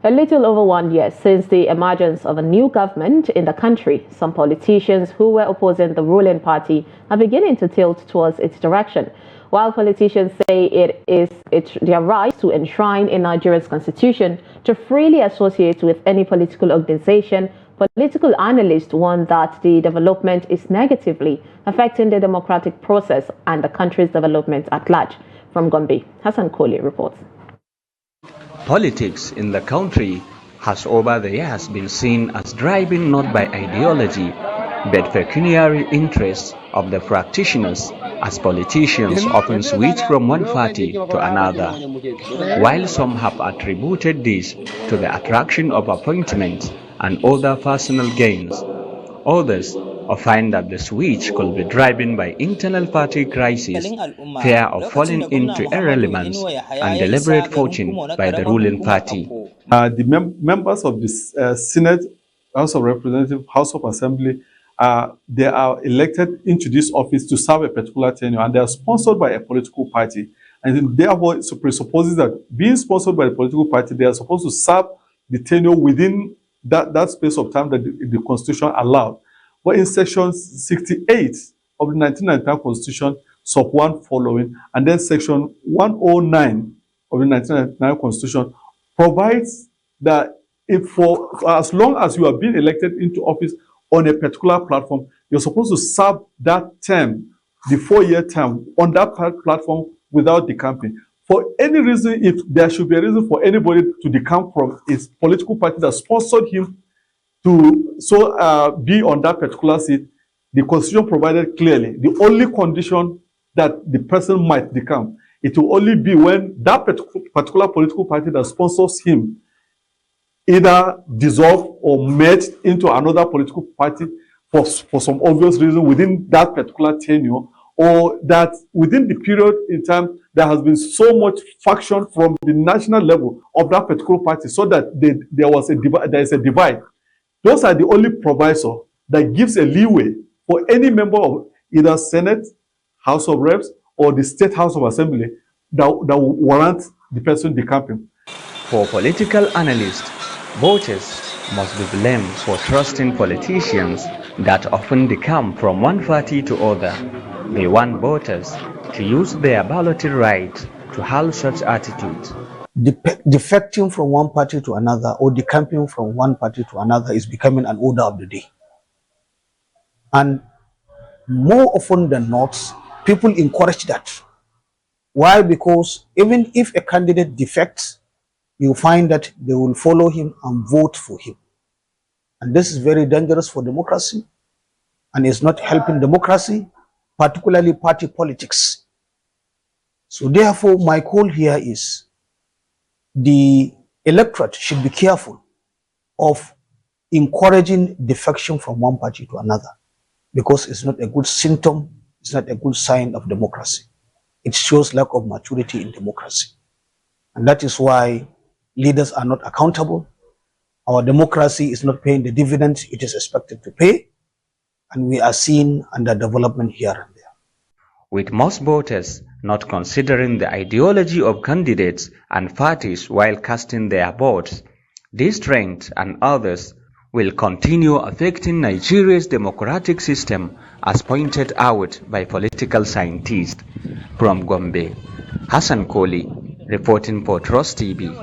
A little over 1 year since the emergence of a new government in the country, some politicians who were opposing the ruling party are beginning to tilt towards its direction. While politicians say it is their right to enshrine in Nigeria's constitution to freely associate with any political organization, political analysts warn that the development is negatively affecting the democratic process and the country's development at large. From Gombe, Hassan Koli reports. Politics in the country has over the years been seen as driving not by ideology but pecuniary interests of the practitioners, as politicians often switch from one party to another. While some have attributed this to the attraction of appointments and other personal gains, others find that the switch could be driven by internal party crisis, fear of falling into irrelevance, and deliberate fortune by the ruling party. The members of the Senate, House of Representatives, House of Assembly, they are elected into this office to serve a particular tenure, and they are sponsored by a political party. And therefore, it presupposes that being sponsored by a political party, they are supposed to serve the tenure within that space of time that the Constitution allowed. But in Section 68 of the 1999 Constitution, sub 1 following, and then Section 109 of the 1999 Constitution provides that if for as long as you are being elected into office on a particular platform, you're supposed to serve that term, the 4-year term, on that platform without decamping. For any reason, if there should be a reason for anybody to decamp from his political party that sponsored him to be on that particular seat, the Constitution provided clearly the only condition that the person might decamp, it will only be when that particular political party that sponsors him either dissolve or merge into another political party for some obvious reason within that particular tenure, or that within the period in time there has been so much faction from the national level of that particular party, so that there is a divide. Those are the only proviso that gives a leeway for any member of either Senate, House of Reps, or the State House of Assembly that will warrant the person decamping. For political analysts, voters must be blamed for trusting politicians that often decamp from one party to other. They want voters to use their balloting right to halt such attitudes. Defecting from one party to another or decamping from one party to another is becoming an order of the day. And more often than not, people encourage that. Why? Because even if a candidate defects, you find that they will follow him and vote for him. And this is very dangerous for democracy, and is not helping democracy, particularly party politics. So therefore, my call here is the electorate should be careful of encouraging defection from one party to another, because it's not a good symptom, it's not a good sign of democracy. It shows lack of maturity in democracy. And that is why leaders are not accountable. Our democracy is not paying the dividends it is expected to pay, and we are seeing underdevelopment here and there. With most voters not considering the ideology of candidates and parties while casting their votes, this trend and others will continue affecting Nigeria's democratic system, as pointed out by political scientists. From Gombe, Hassan Koli, reporting for Trust TV.